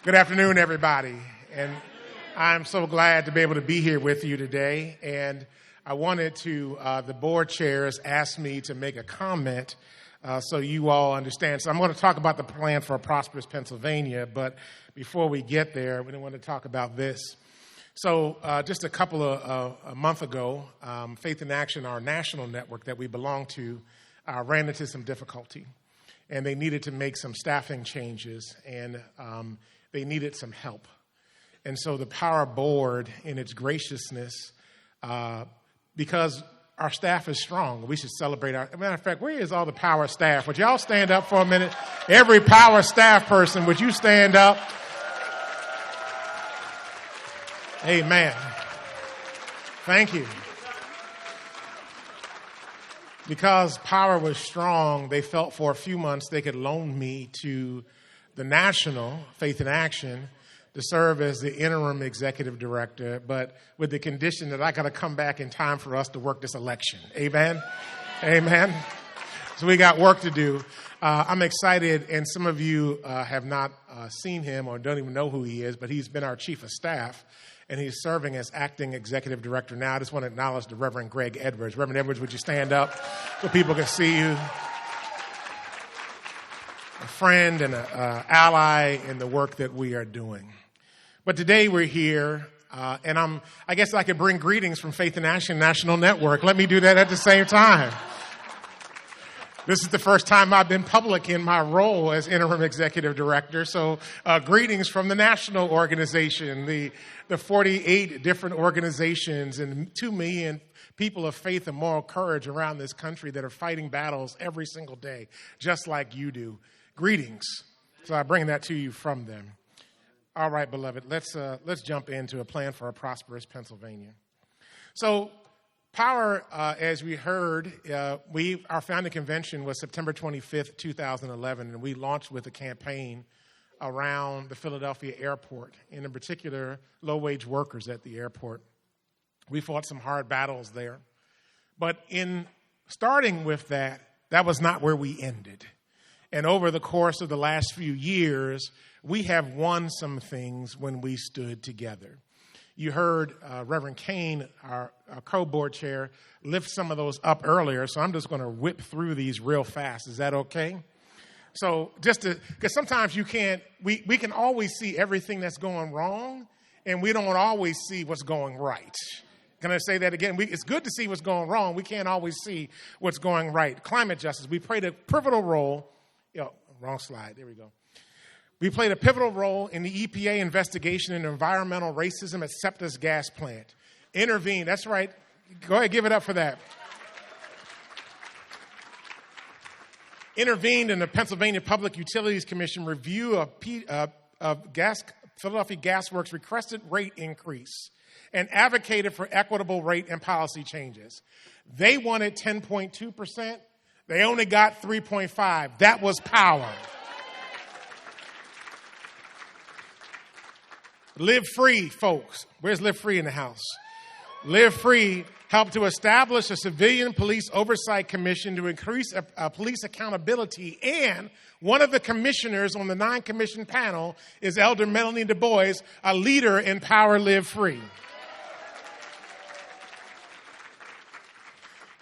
Good afternoon, everybody. And I'm so glad to be able to be here with you today. And I wanted to, the board chairs asked me to make a comment so you all understand. So I'm going to talk about the plan for Prosperous, Pennsylvania. But before we get there, we want to talk about this. So just a month ago, Faith in Action, our national network that we belong to, ran into some difficulty. And they needed to make some staffing changes, and they needed some help. And so the Power Board, in its graciousness, because our staff is strong, we should celebrate our... As a matter of fact, where is all the Power staff? Would y'all stand up for a minute? Every Power staff person, would you stand up? Amen. Thank you. Because Power was strong, they felt for a few months they could loan me to the national Faith in Action to serve as the interim executive director, but with the condition that I got to come back in time for us to work this election. Amen? Amen? So we got work to do. I'm excited, and some of you have not seen him or don't even know who he is, but he's been our chief of staff, and he's serving as acting executive director now. I just want to acknowledge the Reverend Greg Edwards. Reverend Edwards, would you stand up so people can see you? A friend and an ally in the work that we are doing. But today we're here, and I guess I could bring greetings from Faith in Action National Network. Let me do that at the same time. This is the first time I've been public in my role as interim executive director. So greetings from the national organization, the 48 different organizations and 2 million people of faith and moral courage around this country that are fighting battles every single day, just like you do. Greetings. So I bring that to you from them. All right, beloved, let's jump into a plan for a prosperous Pennsylvania. So Power, as we heard, our founding convention was September 25th, 2011, and we launched with a campaign around the Philadelphia airport, and in particular, low-wage workers at the airport. We fought some hard battles there. But in starting with that, that was not where we ended. And over the course of the last few years, we have won some things when we stood together. You heard Reverend Kane, our co-board chair, lift some of those up earlier, so I'm just going to whip through these real fast. Is that okay? So because sometimes we can always see everything that's going wrong, and we don't always see what's going right. Can I say that again? It's good to see what's going wrong. We can't always see what's going right. Climate justice. We played a pivotal role. Wrong slide. There we go. We played a pivotal role in the EPA investigation into environmental racism at SEPTA's gas plant. Intervened. That's right. Go ahead, give it up for that. Intervened in the Pennsylvania Public Utilities Commission review of Philadelphia Gas Works' requested rate increase and advocated for equitable rate and policy changes. They wanted 10.2%. They only got 3.5%. That was Power. Live Free, folks. Where's Live Free in the house? Live Free helped to establish a civilian police oversight commission to increase police accountability. And one of the commissioners on the 9-commission panel is Elder Melanie Du Bois, a leader in Power Live Free.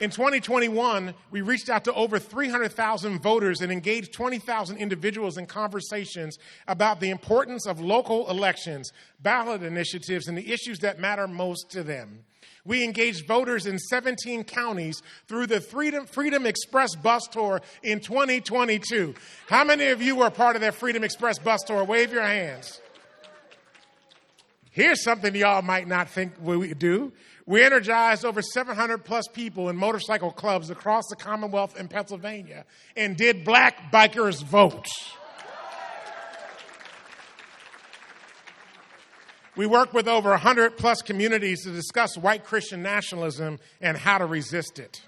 In 2021, we reached out to over 300,000 voters and engaged 20,000 individuals in conversations about the importance of local elections, ballot initiatives, and the issues that matter most to them. We engaged voters in 17 counties through the Freedom Express bus tour in 2022. How many of you were part of that Freedom Express bus tour? Wave your hands. Here's something y'all might not think we do. We energized over 700 plus people in motorcycle clubs across the Commonwealth and Pennsylvania and did Black Bikers Vote. We worked with over 100 plus communities to discuss white Christian nationalism and how to resist it.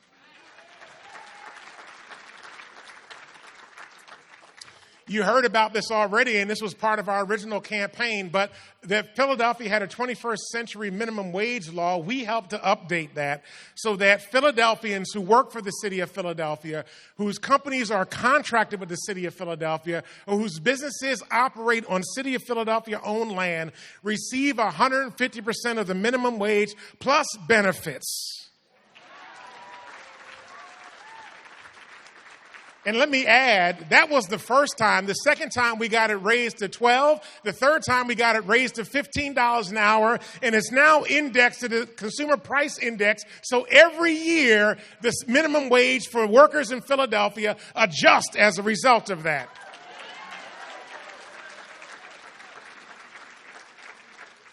You heard about this already, and this was part of our original campaign, but that Philadelphia had a 21st century minimum wage law. We helped to update that so that Philadelphians who work for the city of Philadelphia, whose companies are contracted with the city of Philadelphia, or whose businesses operate on city of Philadelphia-owned land, receive 150% of the minimum wage plus benefits. And let me add, that was the first time. The second time we got it raised to $12. The third time we got it raised to $15 an hour. And it's now indexed to the Consumer Price Index. So every year, the minimum wage for workers in Philadelphia adjusts as a result of that.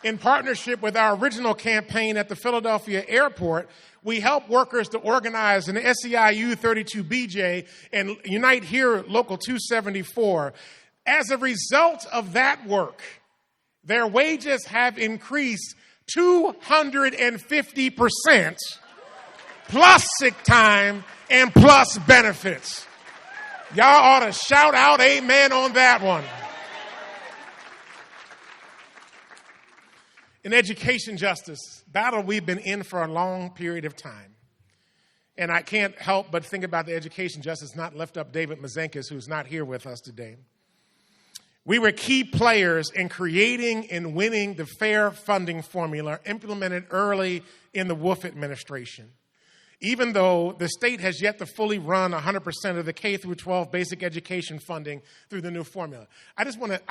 In partnership with our original campaign at the Philadelphia airport, we help workers to organize an SEIU 32BJ and Unite Here Local 274. As a result of that work, their wages have increased 250% plus sick time and plus benefits. Y'all ought to shout out amen on that one. In education justice, battle we've been in for a long period of time. And I can't help but think about the education justice, not lift up David Mazenkis, who's not here with us today. We were key players in creating and winning the fair funding formula implemented early in the Wolf administration. Even though the state has yet to fully run 100% of the K through 12 basic education funding through the new formula. I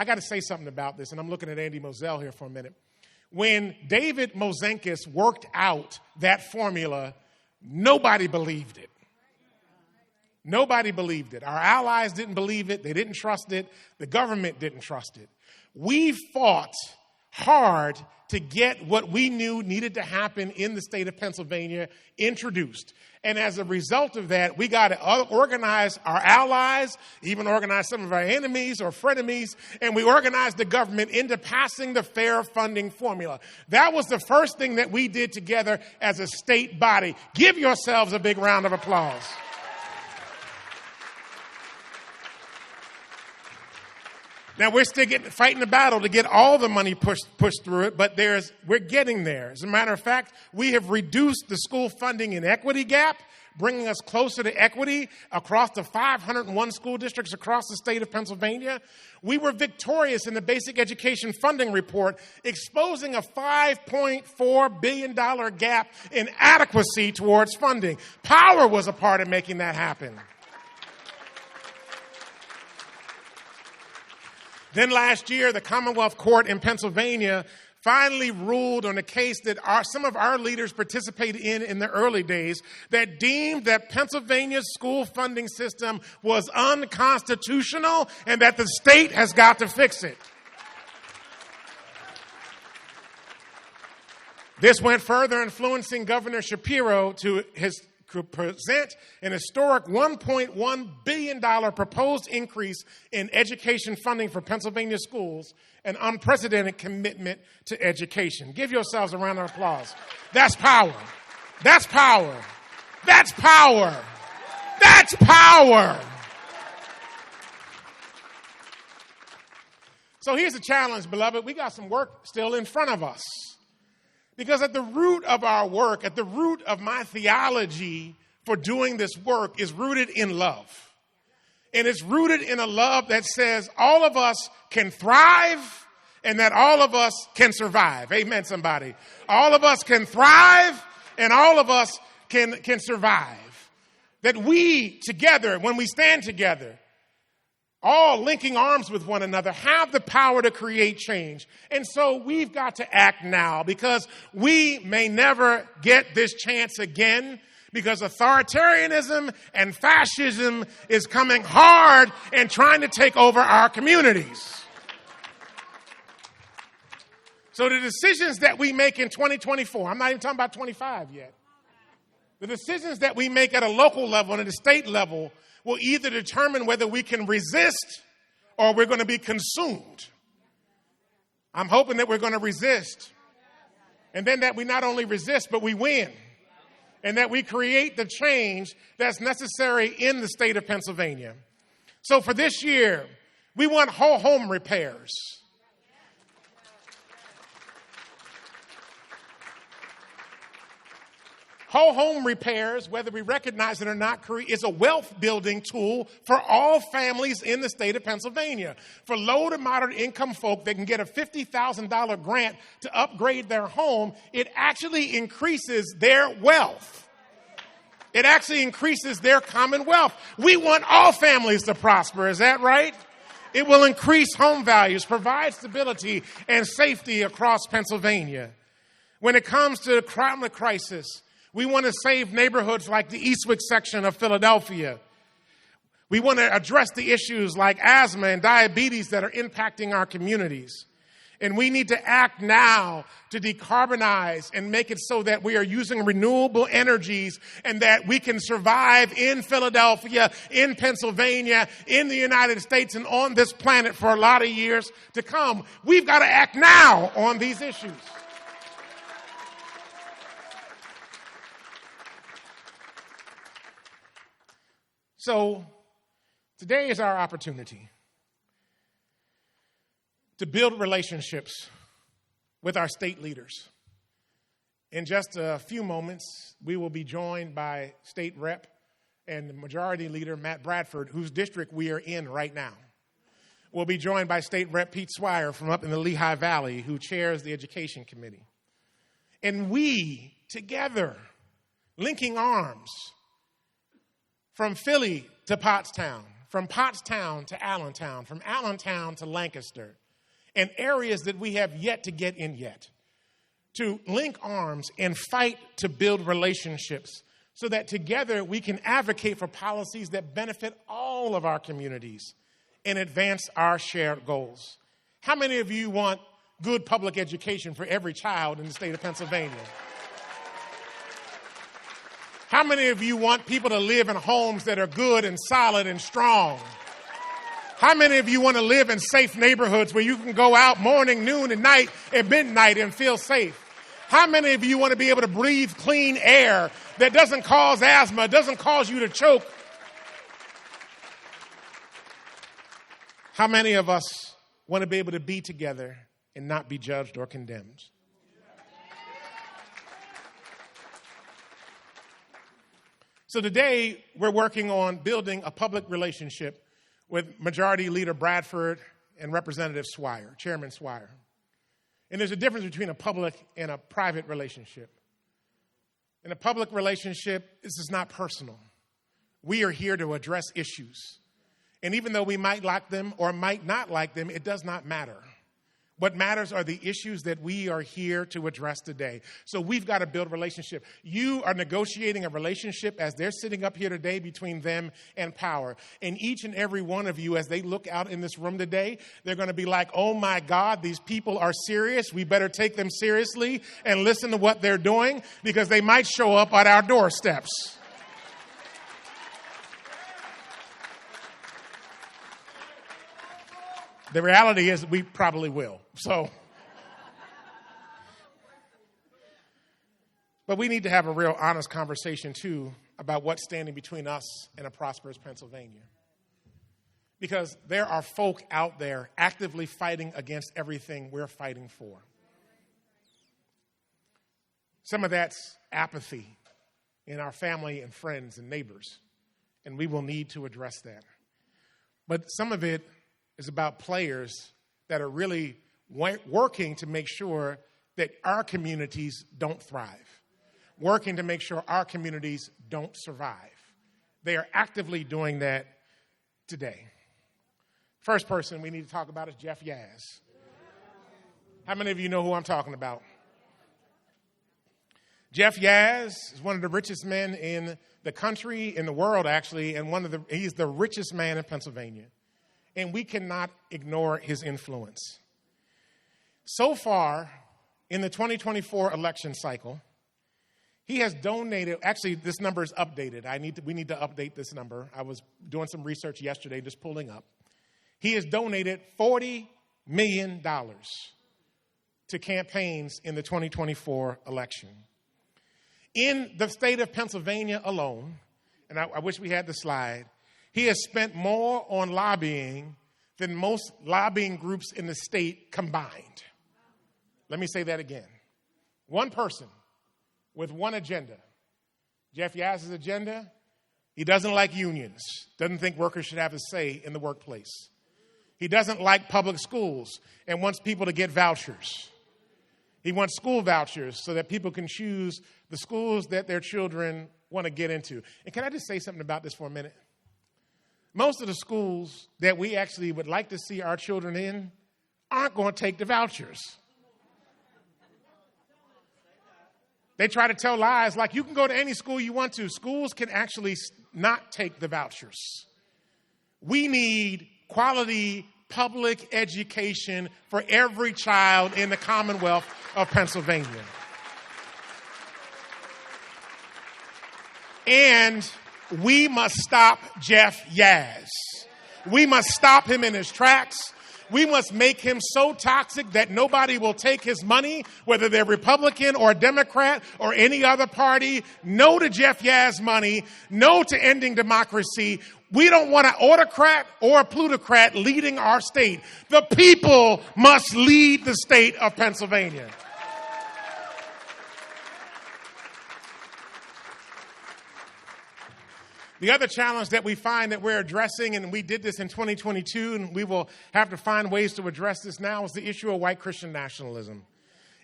got to say something about this, and I'm looking at Andy Moselle here for a minute. When David Mazenkis worked out that formula, nobody believed it. Nobody believed it. Our allies didn't believe it. They didn't trust it. The government didn't trust it. We fought hard to get what we knew needed to happen in the state of Pennsylvania introduced. And as a result of that, we got to organize our allies, even organize some of our enemies or frenemies, and we organized the government into passing the fair funding formula. That was the first thing that we did together as a state body. Give yourselves a big round of applause. Now, we're still fighting the battle to get all the money pushed through it, but we're getting there. As a matter of fact, we have reduced the school funding inequity gap, bringing us closer to equity across the 501 school districts across the state of Pennsylvania. We were victorious in the basic education funding report, exposing a $5.4 billion gap in adequacy towards funding. Power was a part of making that happen. Then last year, the Commonwealth Court in Pennsylvania finally ruled on a case that some of our leaders participated in the early days that deemed that Pennsylvania's school funding system was unconstitutional and that the state has got to fix it. This went further, influencing Governor Shapiro to present an historic $1.1 billion proposed increase in education funding for Pennsylvania schools, an unprecedented commitment to education. Give yourselves a round of applause. That's power. That's power. That's power. That's power. So here's the challenge, beloved. We got some work still in front of us. Because at the root of our work, at the root of my theology for doing this work is rooted in love. And it's rooted in a love that says all of us can thrive and that all of us can survive. Amen, somebody. All of us can thrive and all of us can survive. That we together, when we stand together, all linking arms with one another, have the power to create change. And so we've got to act now because we may never get this chance again because authoritarianism and fascism is coming hard and trying to take over our communities. So the decisions that we make in 2024, I'm not even talking about 25 yet. The decisions that we make at a local level and at a state level will either determine whether we can resist or we're going to be consumed. I'm hoping that we're going to resist. And then that we not only resist, but we win. And that we create the change that's necessary in the state of Pennsylvania. So for this year, We want whole home repairs. Whole home repairs, whether we recognize it or not, is a wealth building tool for all families in the state of Pennsylvania. For low to moderate income folk that can get a $50,000 grant to upgrade their home, it actually increases their wealth. It actually increases their commonwealth. We want all families to prosper. Is that right? It will increase home values, provide stability and safety across Pennsylvania. When it comes to the climate crisis, we want to save neighborhoods like the Eastwick section of Philadelphia. We want to address the issues like asthma and diabetes that are impacting our communities. And we need to act now to decarbonize and make it so that we are using renewable energies and that we can survive in Philadelphia, in Pennsylvania, in the United States, and on this planet for a lot of years to come. We've got to act now on these issues. So today is our opportunity to build relationships with our state leaders. In just a few moments, we will be joined by State Rep and Majority Leader Matt Bradford, whose district we are in right now. We'll be joined by State Rep Pete Swire from up in the Lehigh Valley, who chairs the Education Committee. And we, together, linking arms, from Philly to Pottstown, from Pottstown to Allentown, from Allentown to Lancaster, and areas that we have yet to get in yet, to link arms and fight to build relationships so that together we can advocate for policies that benefit all of our communities and advance our shared goals. How many of you want good public education for every child in the state of Pennsylvania? How many of you want people to live in homes that are good and solid and strong? How many of you want to live in safe neighborhoods where you can go out morning, noon, and night, and midnight and feel safe? How many of you want to be able to breathe clean air that doesn't cause asthma, doesn't cause you to choke? How many of us want to be able to be together and not be judged or condemned? So today, we're working on building a public relationship with Majority Leader Bradford and Representative Swire, Chairman Swire. And there's a difference between a public and a private relationship. In a public relationship, this is not personal. We are here to address issues. And even though we might like them or might not like them, it does not matter. What matters are the issues that we are here to address today. So we've got to build a relationship. You are negotiating a relationship as they're sitting up here today between them and power. And each and every one of you, as they look out in this room today, they're going to be like, oh my God, these people are serious. We better take them seriously and listen to what they're doing because they might show up at our doorsteps. The reality is we probably will. But we need to have a real honest conversation, too, about what's standing between us and a prosperous Pennsylvania. Because there are folk out there actively fighting against everything we're fighting for. Some of that's apathy in our family and friends and neighbors, and we will need to address that. But some of it is about players that are really working to make sure that our communities don't thrive, working to make sure our communities don't survive. They are actively doing that today. First person we need to talk about is Jeff Yaz. How many of you know who I'm talking about? Jeff Yaz is one of the richest men in the country, in the world actually, and he's the richest man in Pennsylvania. And we cannot ignore his influence. So far, in the 2024 election cycle, he has donated, actually this number is updated. We need to update this number. I was doing some research yesterday, just pulling up. He has donated $40 million to campaigns in the 2024 election. In the state of Pennsylvania alone, and I wish we had the slide, he has spent more on lobbying than most lobbying groups in the state combined. Let me say that again. One person with one agenda. Jeff Yazz's agenda, he doesn't like unions, doesn't think workers should have a say in the workplace. He doesn't like public schools and wants people to get vouchers. He wants school vouchers so that people can choose the schools that their children want to get into. And can I just say something about this for a minute? Most of the schools that we actually would like to see our children in aren't going to take the vouchers. They try to tell lies like you can go to any school you want to. Schools can actually not take the vouchers. We need quality public education for every child in the Commonwealth of Pennsylvania. And we must stop Jeff Yazz. We must stop him in his tracks. We must make him so toxic that nobody will take his money, whether they're Republican or Democrat or any other party. No to Jeff Yaz's money. No to ending democracy. We don't want an autocrat or a plutocrat leading our state. The people must lead the state of Pennsylvania. The other challenge that we find that we're addressing, and we did this in 2022, and we will have to find ways to address this now, is the issue of white Christian nationalism.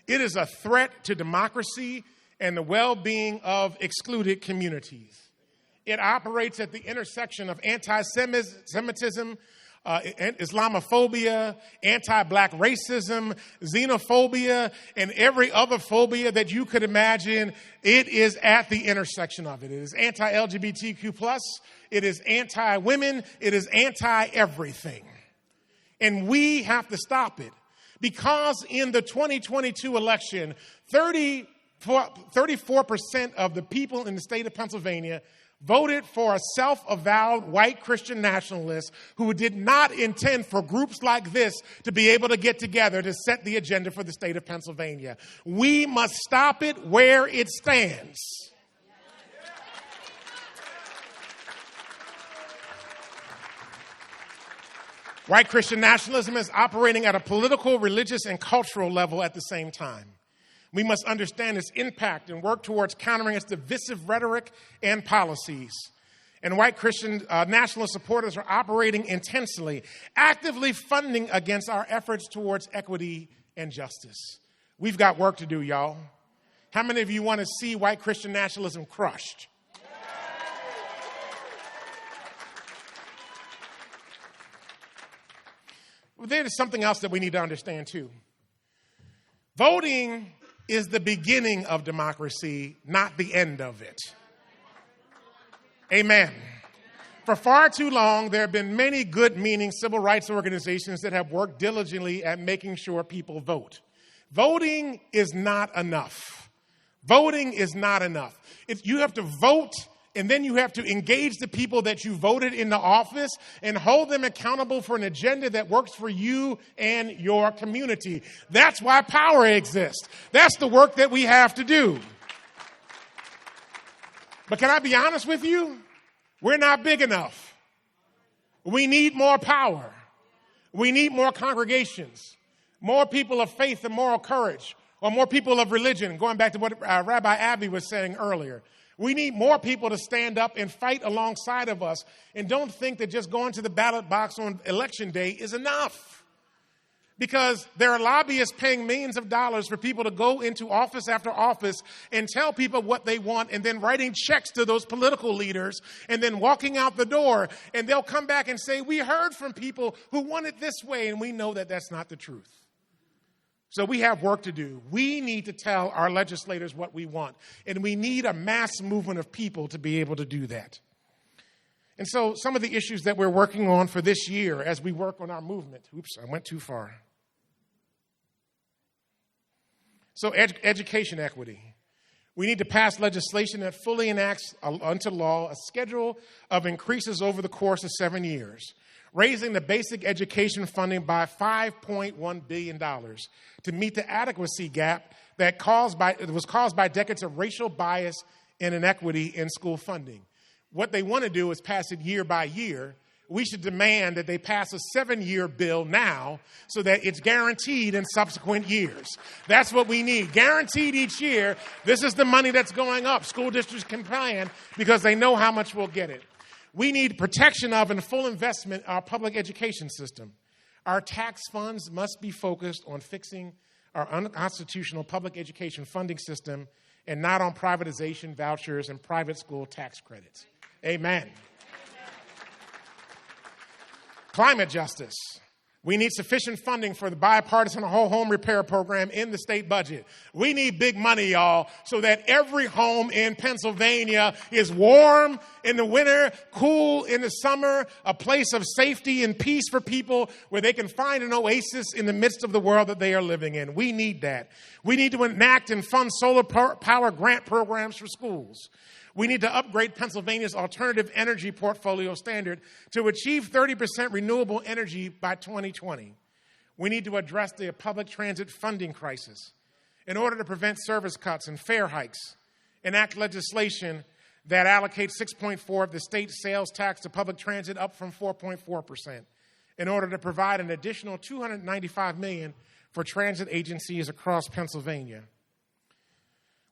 It is a threat to democracy and the well-being of excluded communities. It operates at the intersection of anti-Semitism, Islamophobia, anti-black racism, xenophobia, and every other phobia that you could imagine. It is at the intersection of it. It is anti-LGBTQ+, it is anti-women, it is anti-everything. And we have to stop it. Because in the 2022 election, 34% of the people in the state of Pennsylvania voted for a self-avowed white Christian nationalist who did not intend for groups like this to be able to get together to set the agenda for the state of Pennsylvania. We must stop it where it stands. White Christian nationalism is operating at a political, religious, and cultural level at the same time. We must understand its impact and work towards countering its divisive rhetoric and policies. And white Christian nationalist supporters are operating intensely, actively funding against our efforts towards equity and justice. We've got work to do, y'all. How many of you want to see white Christian nationalism crushed? Well, there's something else that we need to understand, too. Voting is the beginning of democracy, not the end of it. Amen. For far too long, there have been many good-meaning civil rights organizations that have worked diligently at making sure people vote. Voting is not enough. Voting is not enough. You have to vote, and then you have to engage the people that you voted into office and hold them accountable for an agenda that works for you and your community. That's why power exists. That's the work that we have to do. But can I be honest with you? We're not big enough. We need more power. We need more congregations, more people of faith and moral courage, or more people of religion, going back to what Rabbi Abby was saying earlier. We need more people to stand up and fight alongside of us, and don't think that just going to the ballot box on election day is enough. Because there are lobbyists paying millions of dollars for people to go into office after office and tell people what they want, and then writing checks to those political leaders and then walking out the door, and they'll come back and say, we heard from people who want it this way, and we know that that's not the truth. So we have work to do. We need to tell our legislators what we want. And we need a mass movement of people to be able to do that. And so some of the issues that we're working on for this year as we work on our movement. Oops, I went too far. So education equity. We need to pass legislation that fully enacts into law a schedule of increases over the course of 7 years, raising the basic education funding by $5.1 billion to meet the adequacy gap that was caused by decades of racial bias and inequity in school funding. What they want to do is pass it year by year, we should demand that they pass a 7-year bill now so that it's guaranteed in subsequent years. That's what we need. Guaranteed each year. This is the money that's going up. School districts can plan because they know how much we'll get it. We need protection of and full investment in our public education system. Our tax funds must be focused on fixing our unconstitutional public education funding system and not on privatization, vouchers, and private school tax credits. Amen. Climate justice. We need sufficient funding for the bipartisan whole home repair program in the state budget. We need big money, y'all, so that every home in Pennsylvania is warm in the winter, cool in the summer, a place of safety and peace for people where they can find an oasis in the midst of the world that they are living in. We need that. We need to enact and fund solar power grant programs for schools. We need to upgrade Pennsylvania's alternative energy portfolio standard to achieve 30% renewable energy by 2020. We need to address the public transit funding crisis in order to prevent service cuts and fare hikes, enact legislation that allocates 6.4% of the state sales tax to public transit up from 4.4% in order to provide an additional $295 million for transit agencies across Pennsylvania.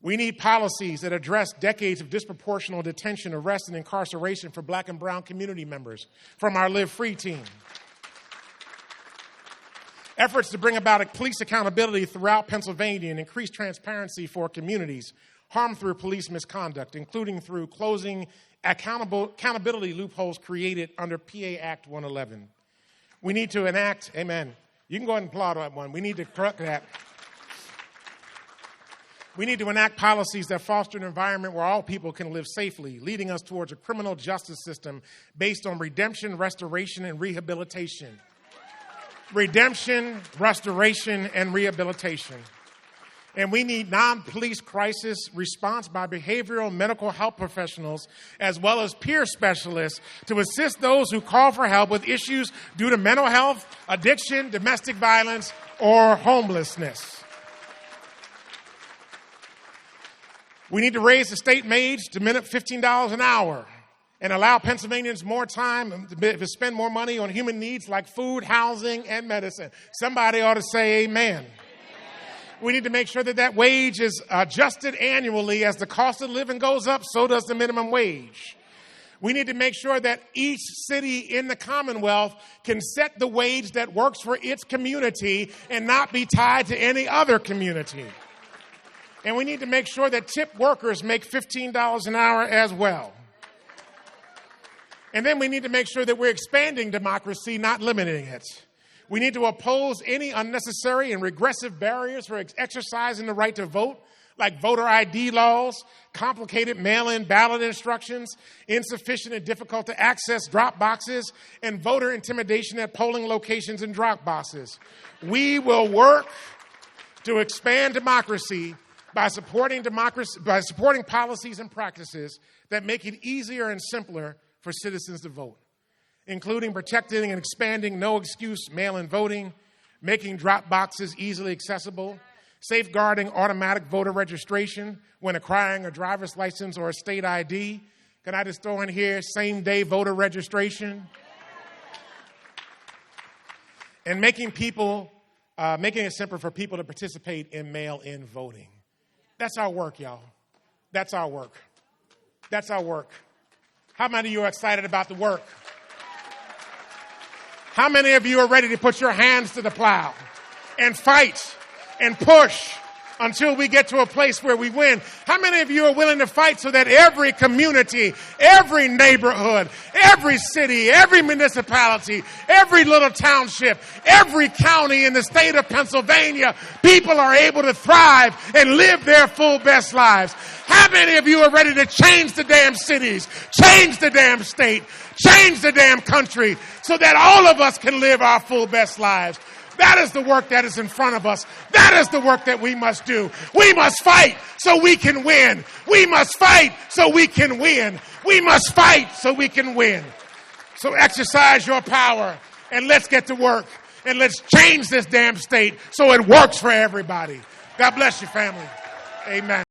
We need policies that address decades of disproportional detention, arrest, and incarceration for Black and brown community members from our Live Free team. Efforts to bring about police accountability throughout Pennsylvania and increase transparency for communities harmed through police misconduct, including through closing accountability loopholes created under PA Act 111. We need to enact, amen, you can go ahead and applaud that one. We need to correct that. We need to enact policies that foster an environment where all people can live safely, leading us towards a criminal justice system based on redemption, restoration, and rehabilitation. Redemption, restoration, and rehabilitation. And we need non-police crisis response by behavioral medical health professionals as well as peer specialists to assist those who call for help with issues due to mental health, addiction, domestic violence, or homelessness. We need to raise the state wage to $15 an hour and allow Pennsylvanians more time to spend more money on human needs like food, housing, and medicine. Somebody ought to say amen. We need to make sure that that wage is adjusted annually as the cost of living goes up, so does the minimum wage. We need to make sure that each city in the Commonwealth can set the wage that works for its community and not be tied to any other community. And we need to make sure that tip workers make $15 an hour as well. And then we need to make sure that we're expanding democracy, not limiting it. We need to oppose any unnecessary and regressive barriers for exercising the right to vote, like voter ID laws, complicated mail-in ballot instructions, insufficient and difficult to access drop boxes, and voter intimidation at polling locations and drop boxes. We will work to expand democracy by supporting policies and practices that make it easier and simpler for citizens to vote, including protecting and expanding no-excuse mail-in voting, making drop boxes easily accessible, safeguarding automatic voter registration when acquiring a driver's license or a state ID. Can I just throw in here same-day voter registration? And making it simpler for people to participate in mail-in voting. That's our work, y'all. That's our work. That's our work. How many of you are excited about the work? How many of you are ready to put your hands to the plow and fight and push until we get to a place where we win? How many of you are willing to fight so that every community, every neighborhood, every city, every municipality, every little township, every county in the state of Pennsylvania, people are able to thrive and live their full best lives? How many of you are ready to change the damn cities, change the damn state, change the damn country so that all of us can live our full best lives? That is the work that is in front of us. That is the work that we must do. We must fight so we can win. We must fight so we can win. We must fight so we can win. So exercise your power and let's get to work and let's change this damn state so it works for everybody. God bless you, family. Amen.